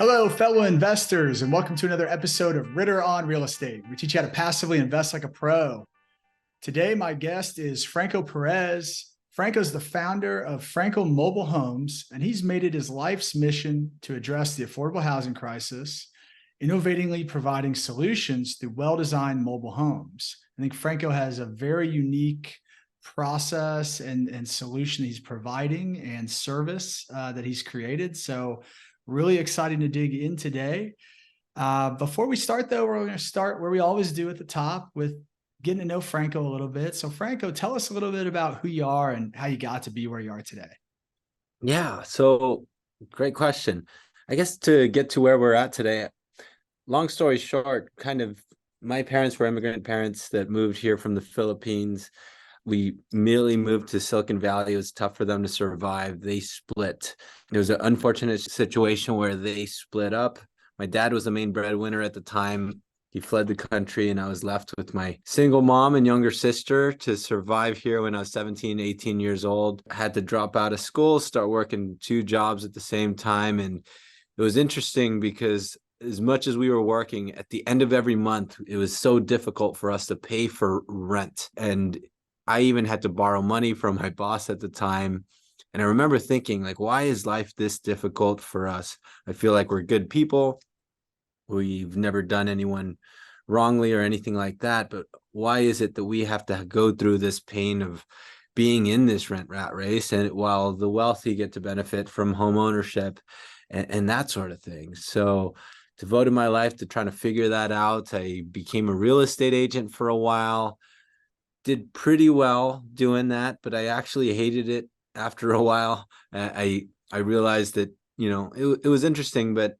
Hello, fellow investors, and welcome to another episode of Ritter On Real Estate. We teach you how to passively invest like a pro. Today, my guest is Franco Perez. Franco's the founder of Franco Mobile Homes, and he's made it his life's mission to address the affordable housing crisis, innovatively providing solutions through well-designed mobile homes. I think Franco has a very unique process and solution he's providing and service that he's created. So really exciting to dig in today. Before we start, though, we're going to start where we always do at the top with getting to know Franco a little bit. So, Franco, tell us a little bit about who you are and how you got to be where you are today. Yeah, so great question. I guess to get to where we're at today, long story short, my parents were immigrant parents that moved here from the Philippines. We immediately moved to Silicon Valley. It was tough for them to survive. They split. There was an unfortunate situation where they split up. My dad was the main breadwinner at the time. He fled the country, and I was left with my single mom and younger sister to survive here when I was 17, 18 years old. I had to drop out of school, start working two jobs at the same time. And it was interesting because as much as we were working, at the end of every month, it was so difficult for us to pay for rent. And I even had to borrow money from my boss at the time. And I remember thinking, like, why is life this difficult for us? I feel like we're good people. We've never done anyone wrongly or anything like that. But why is it that we have to go through this pain of being in this rent rat race? And while the wealthy get to benefit from home ownership and that sort of thing. So devoted my life to trying to figure that out. I became a real estate agent for a while. Did pretty well doing that, but I actually hated it after a while. I realized that, it was interesting, but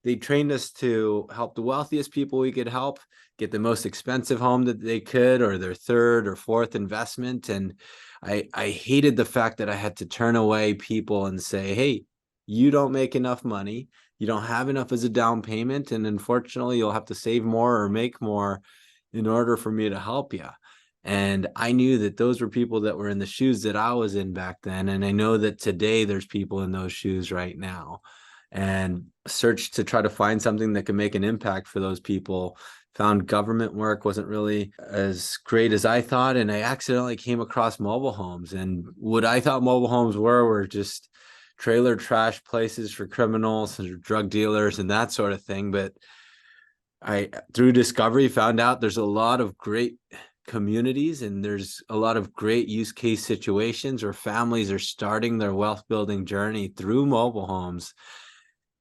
they trained us to help the wealthiest people we could help get the most expensive home that they could, or their third or fourth investment. And I hated the fact that I had to turn away people and say, hey, you don't make enough money. You don't have enough as a down payment. And unfortunately, you'll have to save more or make more in order for me to help you. And I knew that those were people that were in the shoes that I was in back then. And I know that today there's people in those shoes right now. And searched to try to find something that could make an impact for those people. Found government work wasn't really as great as I thought. And I accidentally came across mobile homes. And what I thought mobile homes were just trailer trash places for criminals and drug dealers and that sort of thing. But I, through discovery, found out there's a lot of great communities and there's a lot of great use case situations where families are starting their wealth building journey through mobile homes,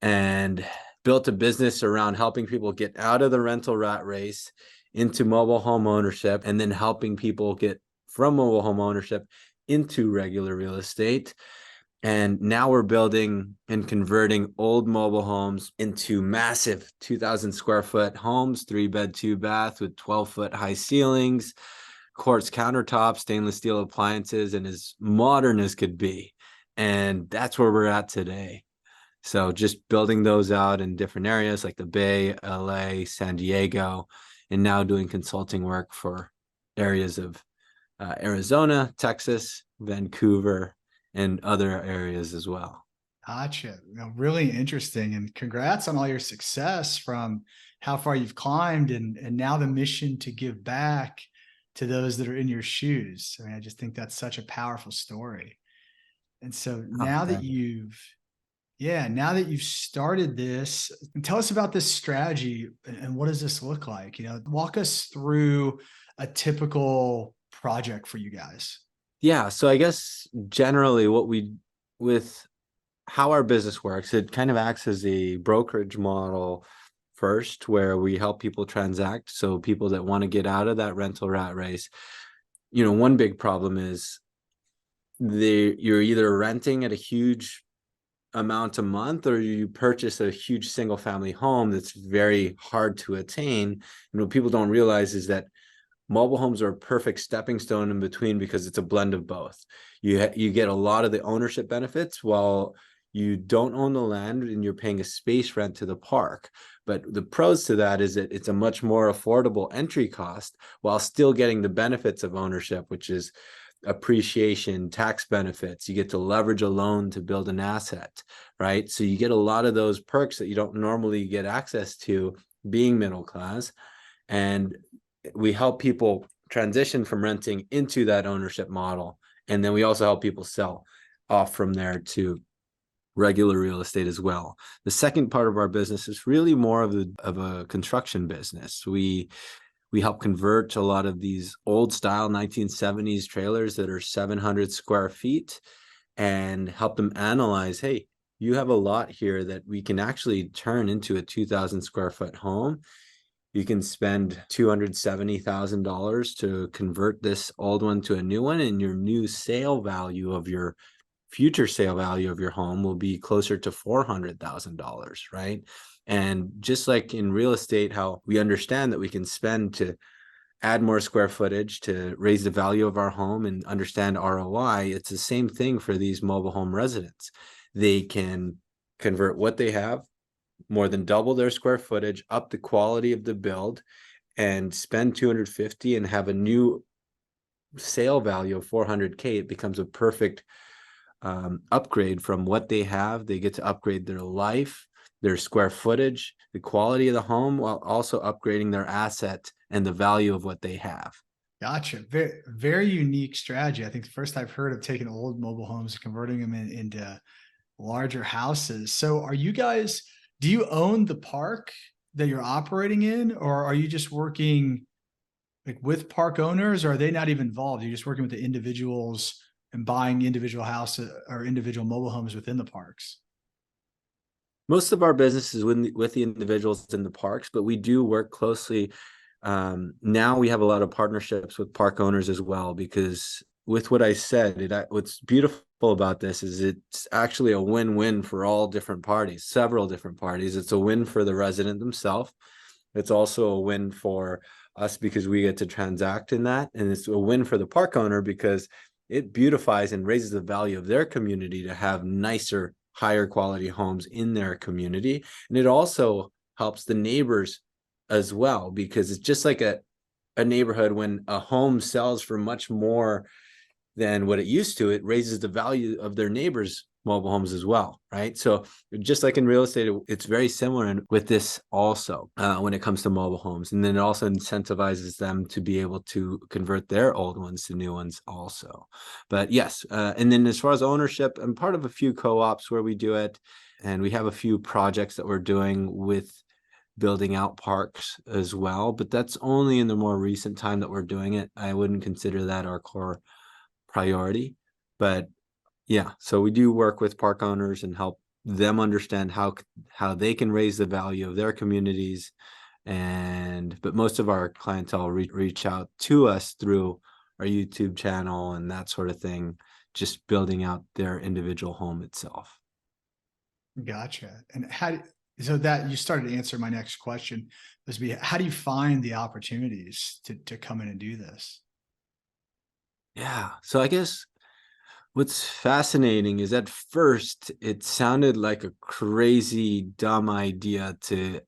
and built a business around helping people get out of the rental rat race into mobile home ownership, and then helping people get from mobile home ownership into regular real estate. And now we're building and converting old mobile homes into massive 2,000 square foot homes, 3-bed, 2-bath with 12-foot high ceilings, quartz countertops, stainless steel appliances, and as modern as could be. And that's where we're at today. So just building those out in different areas like the Bay, LA, San Diego, and now doing consulting work for areas of Arizona, Texas, Vancouver, and other areas as well. Gotcha. Really interesting. And congrats on all your success, from how far you've climbed and now the mission to give back to those that are in your shoes. I mean, I just think that's such a powerful story. And so now that you've started this, tell us about this strategy and what does this look like? Walk us through a typical project for you guys. Yeah. So I guess generally with how our business works, it kind of acts as a brokerage model first, where we help people transact. So people that want to get out of that rental rat race, one big problem is you're either renting at a huge amount a month, or you purchase a huge single family home that's very hard to attain. And what people don't realize is that mobile homes are a perfect stepping stone in between, because it's a blend of both. You get a lot of the ownership benefits while you don't own the land and you're paying a space rent to the park. But the pros to that is that it's a much more affordable entry cost while still getting the benefits of ownership, which is appreciation, tax benefits. You get to leverage a loan to build an asset, right? So you get a lot of those perks that you don't normally get access to being middle class. And we help people transition from renting into that ownership model. And then we also help people sell off from there to regular real estate as well. The second part of our business is really more of a construction business. We help convert a lot of these old style 1970s trailers that are 700 square feet and help them analyze, hey, you have a lot here that we can actually turn into a 2,000 square foot home. You can spend $270,000 to convert this old one to a new one, and your new sale value of your future sale value of your home will be closer to $400,000, right? And just like in real estate, how we understand that we can spend to add more square footage to raise the value of our home and understand ROI, it's the same thing for these mobile home residents. They can convert what they have, more than double their square footage, up the quality of the build, and spend $250,000 and have a new sale value of $400K. It becomes a perfect upgrade from what they have. They get to upgrade their life, their square footage, the quality of the home, while also upgrading their asset and the value of what they have. Gotcha. Very, very unique strategy. I think the first I've heard of taking old mobile homes and converting them into larger houses. So do you own the park that you're operating in, or are you just working like with park owners, or are they not even involved? You're just working with the individuals and buying individual houses or individual mobile homes within the parks? Most of our business is with the individuals in the parks, but we do work closely. Now we have a lot of partnerships with park owners as well, because with what I said, what's beautiful about this is it's actually a win-win for all different parties, several different parties. It's a win for the resident themselves. It's also a win for us because we get to transact in that. And it's a win for the park owner because it beautifies and raises the value of their community to have nicer, higher quality homes in their community. And it also helps the neighbors as well, because it's just like a neighborhood. When a home sells for much more than what it used to, it raises the value of their neighbors' mobile homes as well, right? So just like in real estate, it's very similar with this also when it comes to mobile homes. And then it also incentivizes them to be able to convert their old ones to new ones also. But yes, and then as far as ownership, I'm part of a few co-ops where we do it. And we have a few projects that we're doing with building out parks as well. But that's only in the more recent time that we're doing it. I wouldn't consider that our core priority. But yeah, so we do work with park owners and help them understand how they can raise the value of their communities. But most of our clientele reach out to us through our YouTube channel and that sort of thing, just building out their individual home itself. Gotcha. And so that you started to answer my next question, how do you find the opportunities to come in and do this? Yeah, so I guess what's fascinating is at first it sounded like a crazy, dumb idea to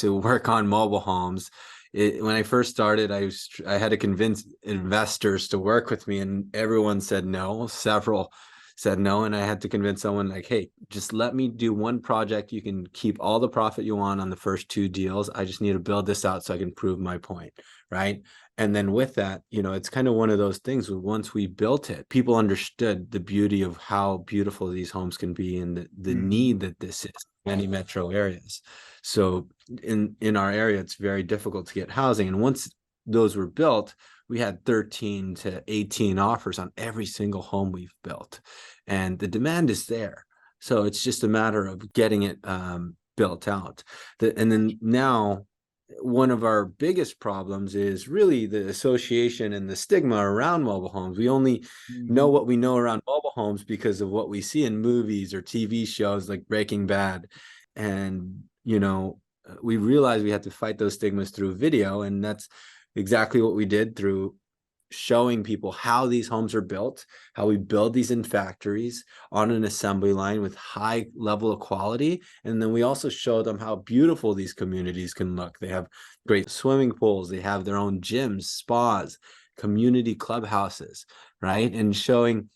work on mobile homes. When I first started, I had to convince investors to work with me, and everyone said no. Several said no, and I had to convince someone like, hey, just let me do one project. You can keep all the profit you want on the first 2 deals. I just need to build this out so I can prove my point, right? And then with that, it's kind of one of those things where once we built it, people understood the beauty of how beautiful these homes can be and the need that this is in many metro areas. So in our area, it's very difficult to get housing. And once those were built, we had 13 to 18 offers on every single home we've built. And the demand is there. So it's just a matter of getting it built out. And then now, one of our biggest problems is really the association and the stigma around mobile homes. We only know what we know around mobile homes because of what we see in movies or TV shows like Breaking Bad. And, we realized we had to fight those stigmas through video. And that's exactly what we did through showing people how these homes are built, how we build these in factories on an assembly line with high level of quality. And then we also show them how beautiful these communities can look. They have great swimming pools. They have their own gyms, spas, community clubhouses, right? And showing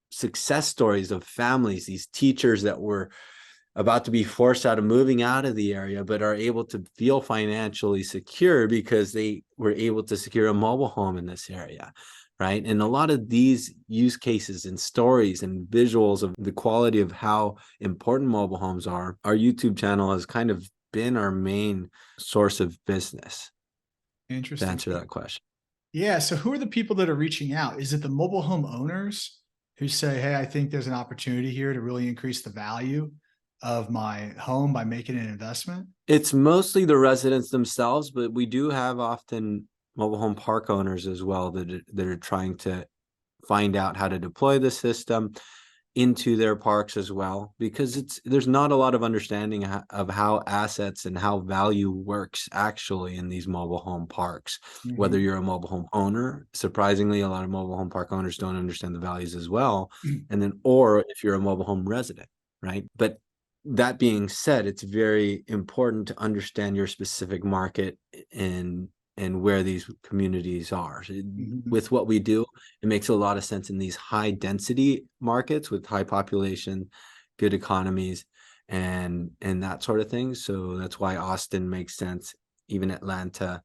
success stories of families, these teachers that were about to be forced out of moving out of the area, but are able to feel financially secure because they were able to secure a mobile home in this area, right? And a lot of these use cases and stories and visuals of the quality of how important mobile homes are, our YouTube channel has kind of been our main source of business, to Interesting. answer that question. Yeah. So who are the people that are reaching out? Is it the mobile home owners who say, hey, I think there's an opportunity here to really increase the value of my home by making an investment? It's mostly the residents themselves, but we do have often mobile home park owners as well that are trying to find out how to deploy the system into their parks as well, because there's not a lot of understanding of how assets and how value works actually in these mobile home parks. Mm-hmm. Whether you're a mobile home owner, surprisingly, a lot of mobile home park owners don't understand the values as well, and then or if you're a mobile home resident, right? But that being said, it's very important to understand your specific market and where these communities are. Mm-hmm. With what we do, it makes a lot of sense in these high density markets with high population, good economies, and that sort of thing. So that's why Austin makes sense. Even Atlanta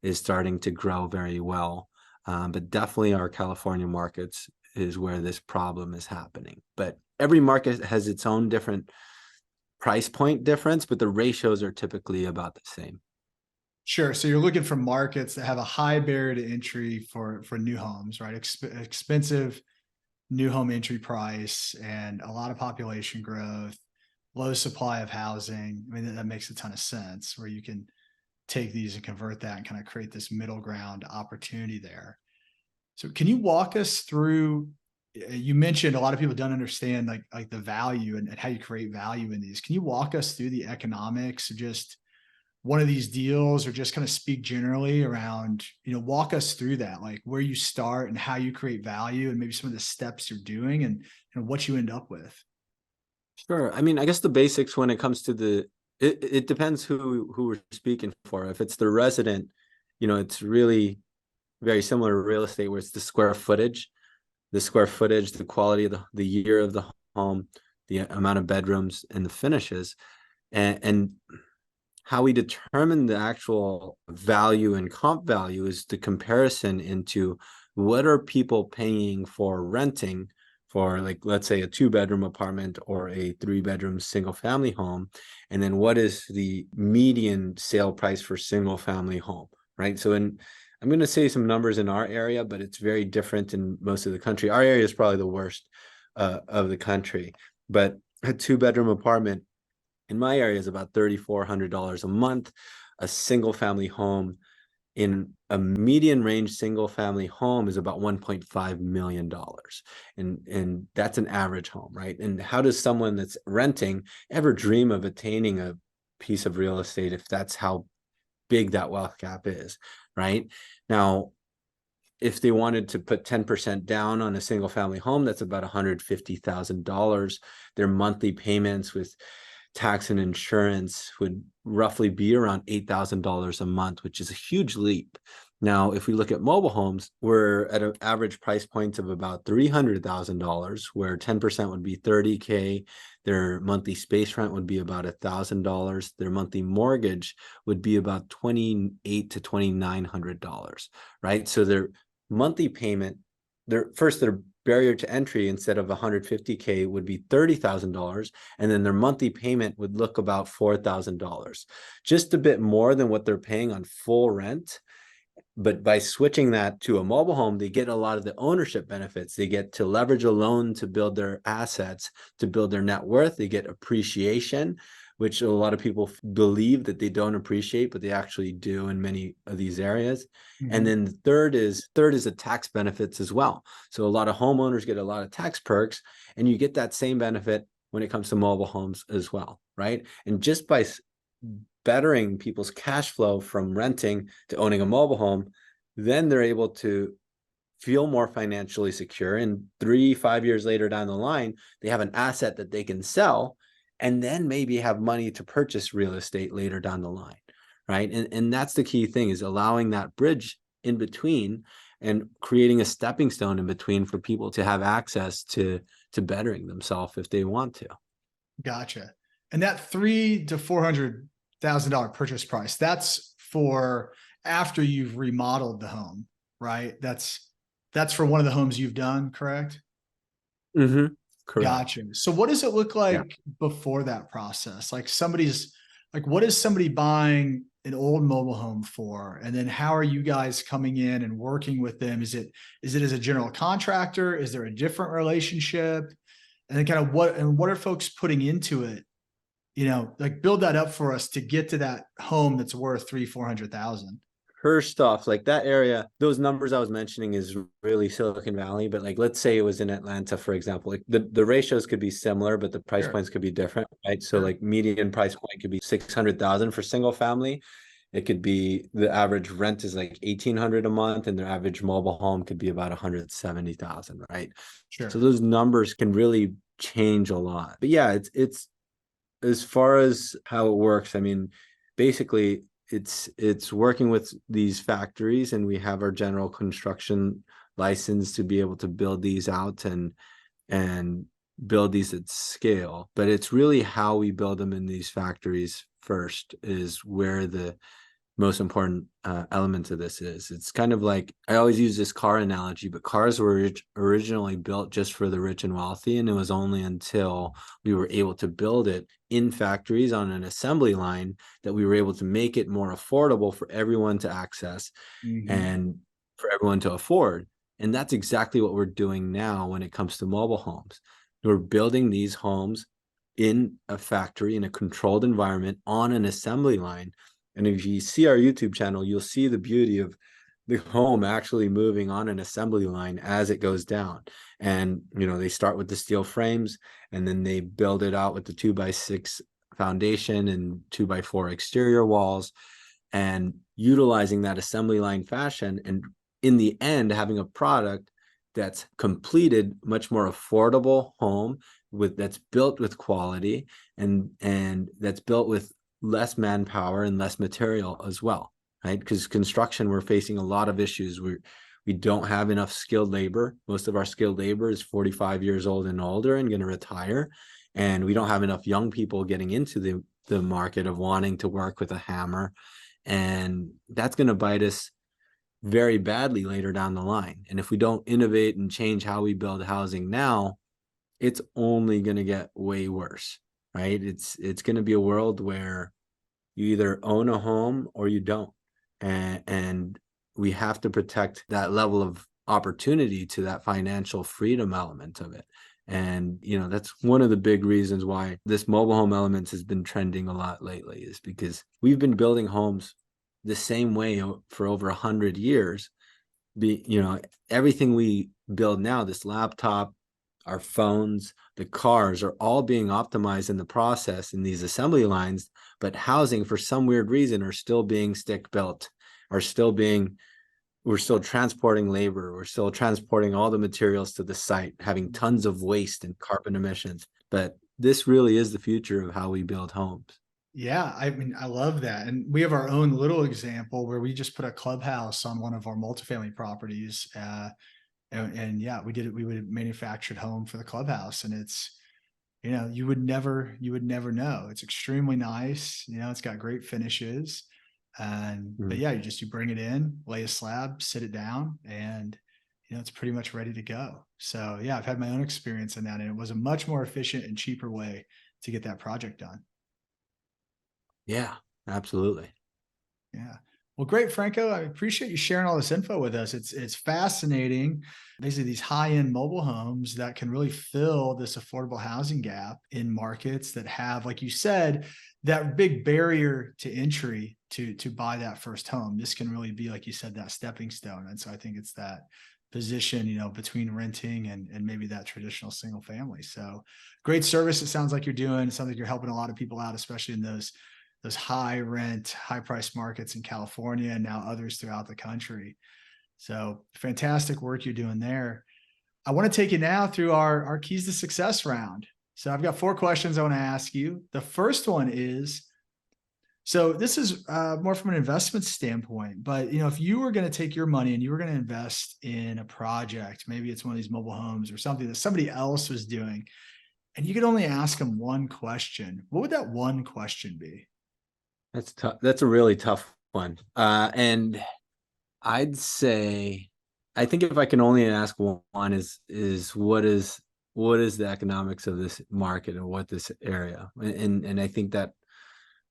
is starting to grow very well. But definitely our California markets is where this problem is happening. But every market has its own different price point difference, but the ratios are typically about the same. Sure. So you're looking for markets that have a high barrier to entry for new homes, right? Expensive new home entry price and a lot of population growth, low supply of housing. I mean, that makes a ton of sense where you can take these and convert that and kind of create this middle ground opportunity there. So can you walk us through, you mentioned a lot of people don't understand like the value and how you create value in these. Can you walk us through the economics of just one of these deals, or just kind of speak generally around, walk us through that, like where you start and how you create value and maybe some of the steps you're doing and what you end up with? Sure. I mean, I guess the basics when it comes to it depends who we're speaking for. If it's the resident, it's really very similar to real estate where it's the square footage, the quality of the year of the home, the amount of bedrooms and the finishes, and how we determine the actual value and comp value is the comparison into what are people paying for renting for, like, let's say a 2-bedroom apartment or a 3-bedroom single family home. And then what is the median sale price for single family home, right? So I'm going to say some numbers in our area, but it's very different in most of the country. Our area is probably the worst of the country, but a 2-bedroom apartment in my area is about $3,400 a month. A single family home in a median range single family home is about $1.5 million. And that's an average home, right? And how does someone that's renting ever dream of attaining a piece of real estate if that's how big that wealth gap is, right? Now, if they wanted to put 10% down on a single family home, that's about $150,000. Their monthly payments with tax and insurance would roughly be around $8,000 a month, which is a huge leap. Now, if we look at mobile homes, we're at an average price point of about $300,000, where 10% would be $30K. Their monthly space rent would be about $1,000. Their monthly mortgage would be about $2,800 to $2,900, right? So their monthly payment, their barrier to entry instead of $150K would be $30,000, and then their monthly payment would look about $4,000, just a bit more than what they're paying on full rent. But by switching that to a mobile home, they get a lot of the ownership benefits. They get to leverage a loan to build their assets, to build their net worth. They get appreciation, which a lot of people believe that they don't appreciate, but they actually do in many of these areas. Mm-hmm. And then the third is the tax benefits as well. So a lot of homeowners get a lot of tax perks, and you get that same benefit when it comes to mobile homes as well, right? And just by bettering people's cash flow from renting to owning a mobile home, then they're able to feel more financially secure. And 3-5 years later down the line, they have an asset that they can sell and then maybe have money to purchase real estate later down the line, right? And that's the key thing, is allowing that bridge in between. and creating a stepping stone in between for people to have access to bettering themselves if they want to. Gotcha. And that $300,000 to $400,000 purchase price, that's for after you've remodeled the home, right? That's for one of the homes you've done, correct? Mm-hmm. Correct. Gotcha. So what does it look Yeah. like before that process? Like what is somebody buying an old mobile home for? And then how are you guys coming in and working with them? Is it as a general contractor? Is there a different relationship? And then kind of what are folks putting into it? Like build that up for us to get to that home that's worth 300,000-400,000. First off, like that area, those numbers I was mentioning is really Silicon Valley, but like let's say it was in Atlanta, for example, like the ratios could be similar, but the price Sure. points could be different, right? So Sure. like median price point could be 600,000 for single family. It could be the average rent is like 1,800 a month, and their average mobile home could be about 170,000, right? So Sure. those numbers can really change a lot. But yeah, it's as far as how it works, I mean, basically it's working with these factories, and we have our general construction license to be able to build these out and build these at scale. But it's really how we build them in these factories first is where the most important element of this is. It's kind of like, I always use this car analogy, but cars were originally built just for the rich and wealthy, and it was only until we were able to build it in factories on an assembly line that we were able to make it more affordable for everyone to access Mhm. and for everyone to afford. And that's exactly what we're doing now when it comes to mobile homes. We're building these homes in a factory, in a controlled environment, on an assembly line. And if you see our YouTube channel, you'll see the beauty of the home actually moving on an assembly line as it goes down. And, they start with the steel frames, and then they build it out with the 2x6 foundation and 2x4 exterior walls, and utilizing that assembly line fashion. And in the end, having a product that's completed, much more affordable home that's built with quality, and that's built with less manpower and less material as well, right? Because construction, we're facing a lot of issues. We don't have enough skilled labor. Most of our skilled labor is 45 years old and older and going to retire. And we don't have enough young people getting into the market of wanting to work with a hammer. And that's going to bite us very badly later down the line. And if we don't innovate and change how we build housing now, it's only going to get way worse, right? It's going to be a world where you either own a home or you don't. And we have to protect that level of opportunity to that financial freedom element of it. And, that's one of the big reasons why this mobile home element has been trending a lot lately, is because we've been building homes the same way for over 100 years. Everything we build now, this laptop, our phones, the cars, are all being optimized in the process in these assembly lines, but housing, for some weird reason, are still being stick built, we're still transporting labor, we're still transporting all the materials to the site, having tons of waste and carbon emissions. But this really is the future of how we build homes. Yeah, I mean, I love that. And we have our own little example where we just put a clubhouse on one of our multifamily properties. And yeah, we did it. We would manufactured home for the clubhouse, and it's, you would never know. It's extremely nice. It's got great finishes. But yeah, you bring it in, lay a slab, sit it down, and it's pretty much ready to go. So yeah, I've had my own experience in that, and it was a much more efficient and cheaper way to get that project done. Yeah, absolutely. Yeah. Well, great, Franco. I appreciate you sharing all this info with us. It's fascinating. Basically, these high-end mobile homes that can really fill this affordable housing gap in markets that have, like you said, that big barrier to entry to buy that first home. This can really be, like you said, that stepping stone. And so I think it's that position, between renting and maybe that traditional single family. So great service. It sounds like you're doing. It sounds like you're helping a lot of people out, especially in those high rent, high price markets in California and now others throughout the country. So fantastic work you're doing there. I want to take you now through our keys to success round. So I've got 4 questions I want to ask you. The first one is, So this is more from an investment standpoint, but if you were going to take your money and you were going to invest in a project, maybe it's one of these mobile homes or something that somebody else was doing, and you could only ask them one question, what would that one question be? That's tough. That's a really tough one. And I'd say, I think if I can only ask one is what is the economics of this market or what this area? And I think that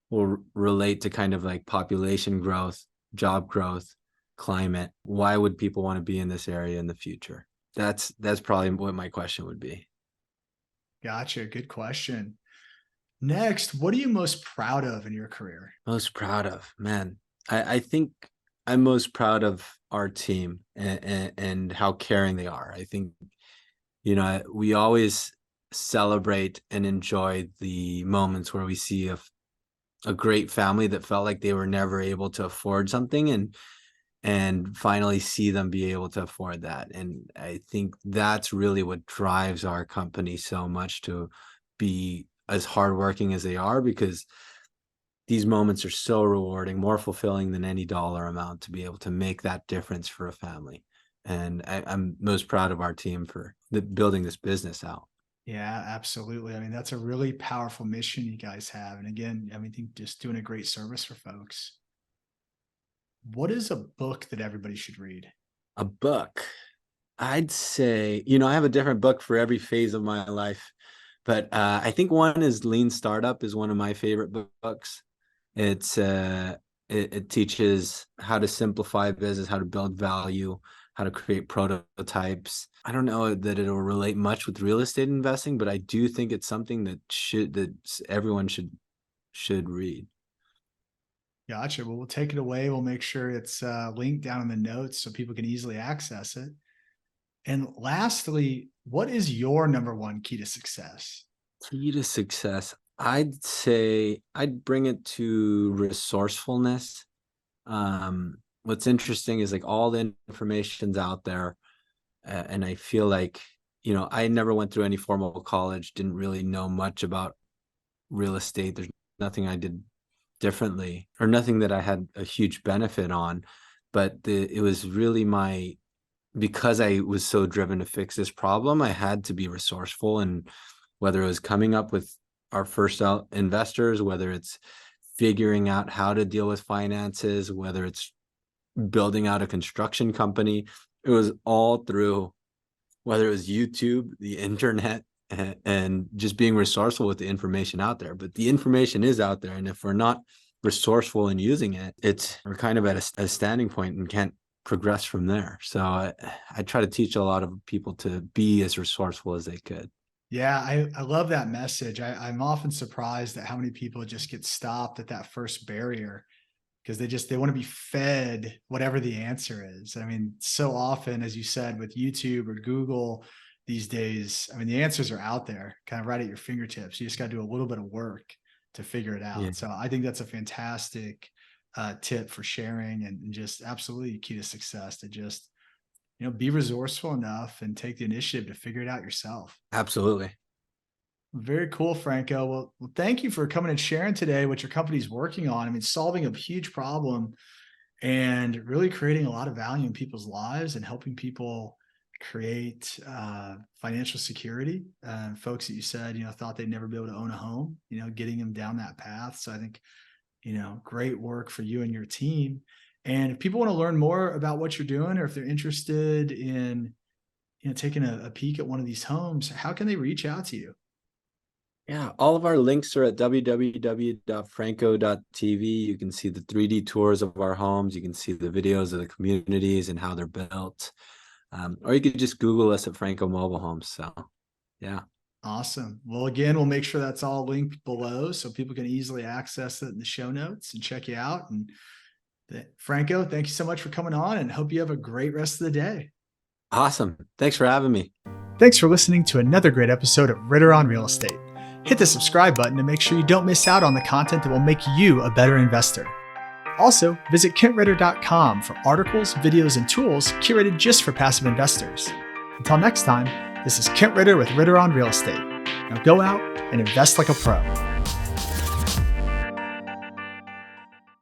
will relate to kind of like population growth, job growth, climate. Why would people want to be in this area in the future? That's probably what my question would be. Gotcha. Good question. Next, what are you most proud of in your career? Most proud of, man. I think I'm most proud of our team and how caring they are. I think, we always celebrate and enjoy the moments where we see a great family that felt like they were never able to afford something and finally see them be able to afford that. And I think that's really what drives our company so much to be as hardworking as they are, because these moments are so rewarding, more fulfilling than any dollar amount to be able to make that difference for a family. And I'm most proud of our team for building this business out. Yeah, absolutely. I mean, that's a really powerful mission you guys have. And again, I think just doing a great service for folks. What is a book that everybody should read? A book. I'd say, I have a different book for every phase of my life, but I think one is Lean Startup is one of my favorite books. It's it teaches how to simplify business, how to build value, how to create prototypes. I don't know that it'll relate much with real estate investing, but I do think it's something that everyone should read. Gotcha. Well, we'll take it away. We'll make sure it's linked down in the notes so people can easily access it. And lastly, what is your number one key to success? Key to success, I'd say I'd bring it to resourcefulness. What's interesting is like all the information's out there, and I feel like, I never went through any formal college, didn't really know much about real estate. There's nothing I did differently or nothing that I had a huge benefit on, but it was really because I was so driven to fix this problem, I had to be resourceful. And whether it was coming up with our first investors, whether it's figuring out how to deal with finances, whether it's building out a construction company, it was all through, whether it was YouTube, the internet, and just being resourceful with the information out there. But the information is out there, and if we're not resourceful in using it, we're kind of at a standing point and can't progress from there. So I try to teach a lot of people to be as resourceful as they could. Yeah, I love that message. I'm often surprised at how many people just get stopped at that first barrier because they want to be fed whatever the answer is. I mean, so often, as you said, with YouTube or Google these days, I mean, the answers are out there, kind of right at your fingertips. You just got to do a little bit of work to figure it out. Yeah. So I think that's a fantastic tip for sharing and just absolutely key to success to just, be resourceful enough and take the initiative to figure it out yourself. Absolutely. Very cool, Franco. Well, thank you for coming and sharing today what your company's working on. I mean, solving a huge problem and really creating a lot of value in people's lives and helping people create financial security. Folks that you said, thought they'd never be able to own a home, getting them down that path. So I think, great work for you and your team. And if people want to learn more about what you're doing, or if they're interested in, taking a peek at one of these homes, how can they reach out to you? Yeah, all of our links are at www.franco.tv. You can see the 3D tours of our homes. You can see the videos of the communities and how they're built. Or you could just Google us at Franco Mobile Homes. So, yeah. Awesome. Well, again, we'll make sure that's all linked below so people can easily access it in the show notes and check you out. And Franco, thank you so much for coming on and hope you have a great rest of the day. Awesome. Thanks for having me. Thanks for listening to another great episode of Ritter on Real Estate. Hit the subscribe button to make sure you don't miss out on the content that will make you a better investor. Also, visit KentRitter.com for articles, videos, and tools curated just for passive investors. Until next time, this is Kent Ritter with Ritter on Real Estate. Now go out and invest like a pro.